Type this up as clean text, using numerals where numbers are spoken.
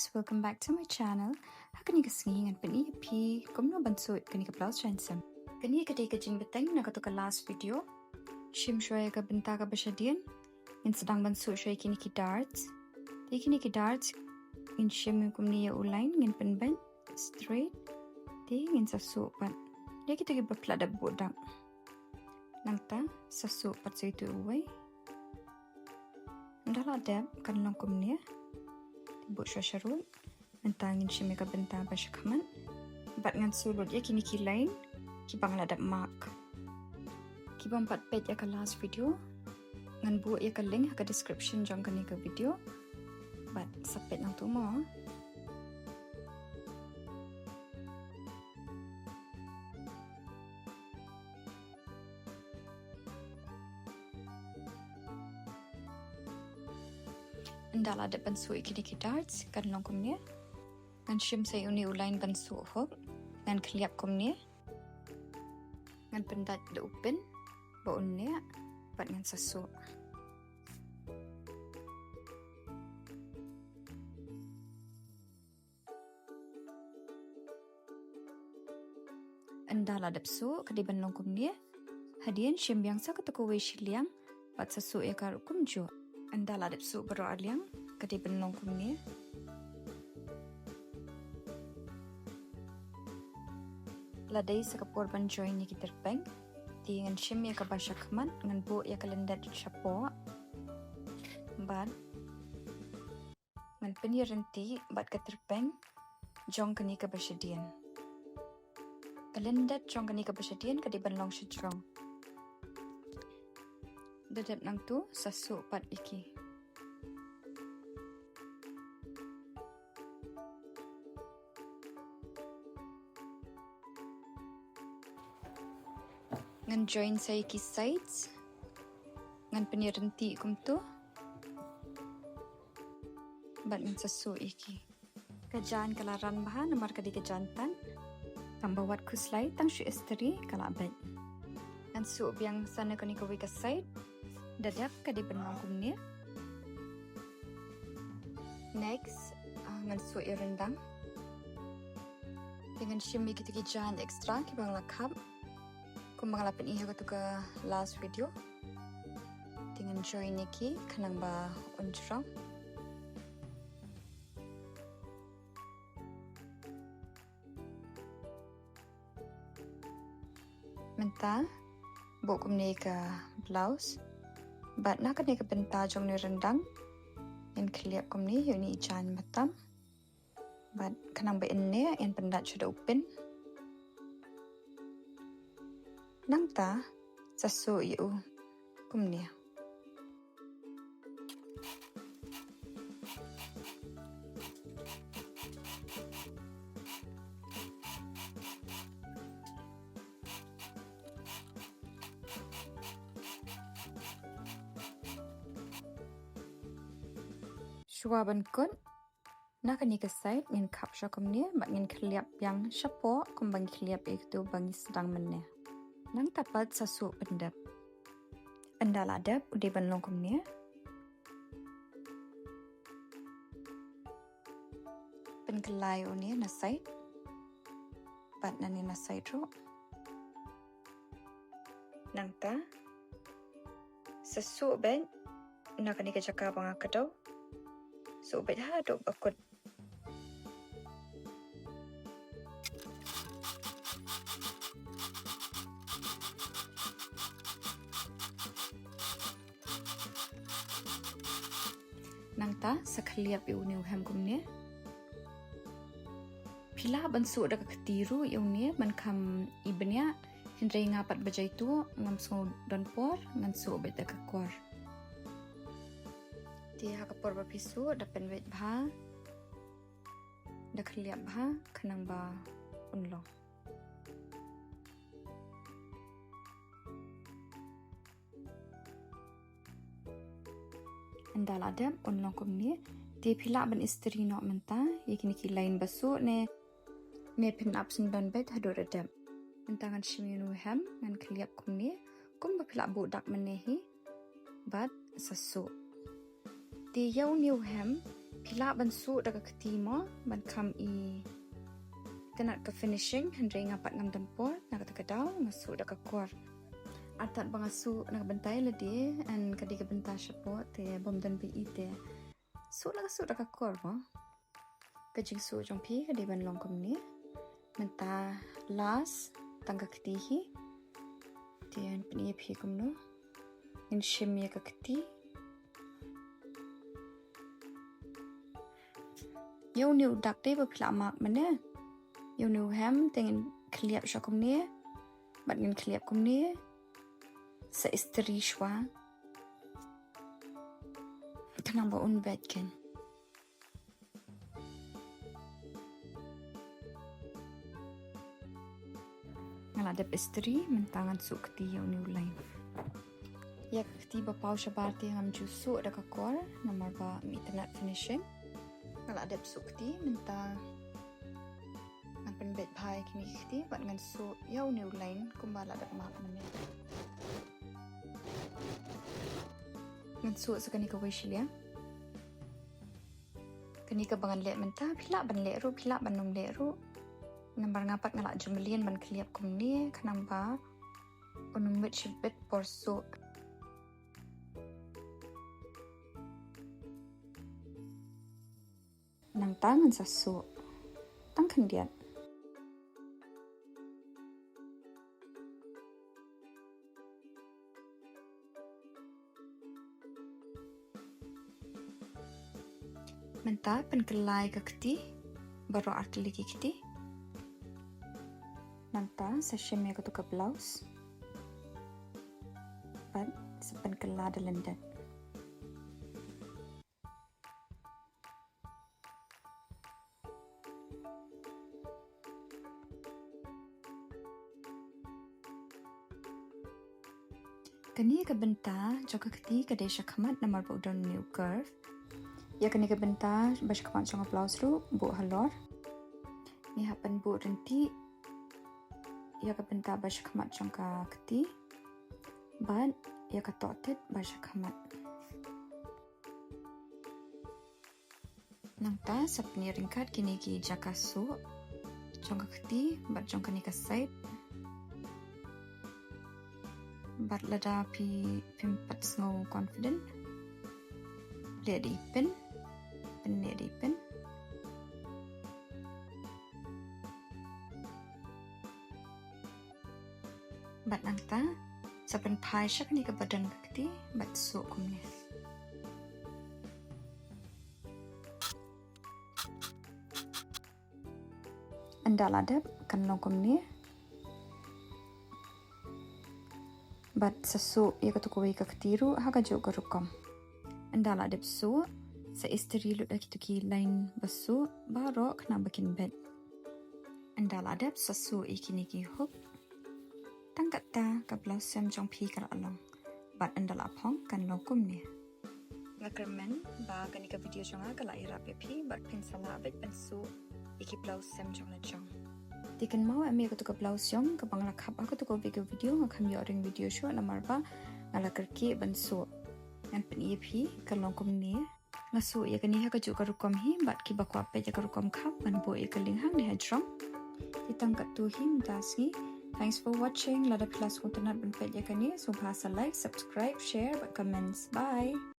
guys, welcome back to my channel. Hakani ka singing and pani pi komno banso kani ka blouse chansam. Kani ka deka jing beteng na ka to ka last video. Shim shoya ka benta ka basyadian. In sedang banso shoya kini ki darts. Di kini ki darts in shim kumni ya uline ngin penben straight. Di ngin sasu pat. Dia kita ki baplada bodang. Nangta sasu pat so itu uway. Ndala deb kan long kumni ya. Buat syarul mentangin shime ka benta ba syakman bat ngan sulud ya kini kilain ki bangla dat mark ki bompat pet ya ka last video ngan buat ya ka link ka description jang kani ka video bat sapet nang tu mo Ndala ada bansu ikini ki darts kan long kumnya ngan shim say uni ulain bansu hok ngan kliap kumnya ngan pendat de open ba unnya bat ngan sasu Ndala ada psu kadi ban long kumnya hadian shim yang sa katako we shiliang bat sasu ya kar kumjo Andala dip su bero aliang kadi benong kumni ladai sakapor ban join ni kiterpeng ti ngan shim ya ka basyakman ngan bu ya kalendat chapo ban ngan penirenti bat katerpeng jong kani ka basyadian kalendat jong kani ka basyadian kadi benong shijrong Dadap nang tu sasu pat iki. Ngan join sa iki sides. Ngan penirenti kum tu. Bat ngan sasu iki. Kajaan kalaran bahan namar kadi kajantan. Tambah wat kuslai tang syu esteri kalabet. Ngan su biang sana kani kawi ka side. Dadap kadi benong kumni. Next, ngan su irendang. Dengan shimi kita ki jahan extra ki bang lakap. Kumbang lapin iha ko ke last video. Dengan join niki kanang ba unjrong. Menta, bok kumni ka blouse. Bat na kani ka benta jong ni rendang in kliap kumni yuni jan matam bat kanang ba inne in pendat sudah open nang ta sasu yu kumni Shuaban kun nak ni ke side ngin kap syakum ni mak ngin kliap yang syapo kumbang kliap itu bangi sedang meneh nang tapat sasu pendap endal adap ude ban longkum ni penkelai oni na side bat nani na side ro nang ta sasu ben nak ni ke jaka bang akadau So, bet ha dok akut. Nangta sakaliap iuni uham kumne. Pila bansu dak ketiru iuni man kam ibnya hindrai ngapat bajai tu ngam so don por ngan so bet dak kor. Dia kapor ba pisu dapen wet bha dak liap bha kanang ba unlo andal adam unlo kumni ti phila ban istri no menta yakini ki lain basu ne pin up sin ban bet hadur adam mentangan shiminu ham ngan kliap kumni kum ba phila bu dak menehi bat sasu Ti yau new hem pila bansu daga ketimo ban kam i tenat ke finishing hendrai ngapat ngam dempor nak kedau ngasu daga kor atat bangasu nak bentai ledi an kadi ke bentar support te bom dan bi ite su daga kor bo kajing su jong pi kadi ban long kom ni menta las tangga ketihi tian pni pi kom no in shim ye ka keti Yo new dak te pila mak mana yo new ham tengen kliap syakum ni bat ngin kliap kum ni sa istri shwa kanang ba un bed ken ngala dep istri mentangan su keti yo new lain ya keti ba pau shabati ngam ju su da ka kor namar ba mi internet finishing ngala dep su keti menta ngan pen bed pai kini keti bat ngan su yo new lain kumbala dep mak mane ngan su sekani ka wishilia kani ka bangan lek menta pila ban lek ru pila ban nong lek ru nambar ngapat ngalak jumelian ban kliap kum ni kanang ba unum wit shibet por su nang tangan sa su tang kendiat menta penkelai ke keti baru arti lagi keti nanta sa shimmy ko ke blouse pan sepen kela de lendet kani ke benta joka keti ke desha khamat namar bu don new curve ya kani ke benta bash khamat jonga blouse ru bu halor ni hapan bu renti ya ke benta bash khamat jonga keti ban ya ka totet bash khamat nangta sapni ringkat kini ki jakasu jonga keti bat jonga ni ka side bat lada pi pimpat snow confident lady pen bat nangta sapen pai syak ni ke badan keti bat su kum ni andal adap kan longkom ni bat sesu ya ketukui ke ketiru haga jo garukom andala adap su sa istri lu dak ki lain basu baro kena bikin bed andala adap sesu ikini ki hook tangkat ta ka blouse sem jong pi kar along bat andala phong kan longkom ni ngakermen ba kani ka video jonga kala ira pi bat pin sala bet pensu iki blouse sem jong na jong Tiken mau ami aku tukar blouse yang ke bangla khap aku tukar video ngakam yo ring video show namar ba ngala kerki bansu ngan pen ep kalong kom ni ngasu ya kani ha ka ju karukom hi bat ki bakwa pe ja karukom khap ban bo e kaling hang ni hajrom titang kat tu him tasni thanks for watching lada plus internet ban pe ja kani so bahasa like subscribe share but comments bye